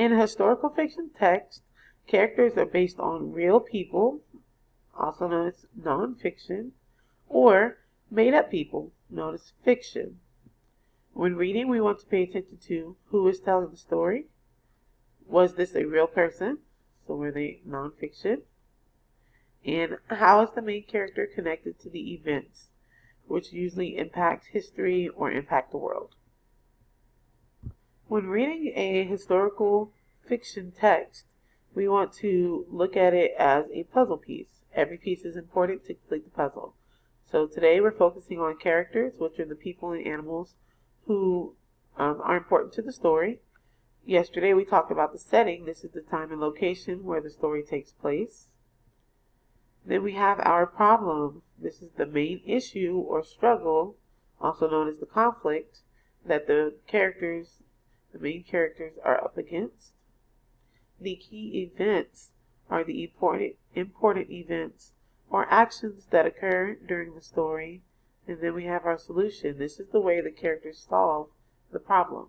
In historical fiction text, characters are based on real people, also known as nonfiction, or made-up people, known as fiction. When reading, we want to pay attention to who is telling the story. Was this a real person? So were they nonfiction? And how is the main character connected to the events, which usually impact history or impact the world? When reading a historical fiction text, we want to look at it as a puzzle piece. Every piece is important to complete the puzzle. So today we're focusing on characters, which are the people and animals who are important to the story. Yesterday we talked about the setting. This is the time and location where the story takes place. Then we have our problem. This is the main issue or struggle, also known as the conflict, that the main characters are up against. The key events are the important events or actions that occur during the story. And then we have our solution. This is the way the characters solve the problem.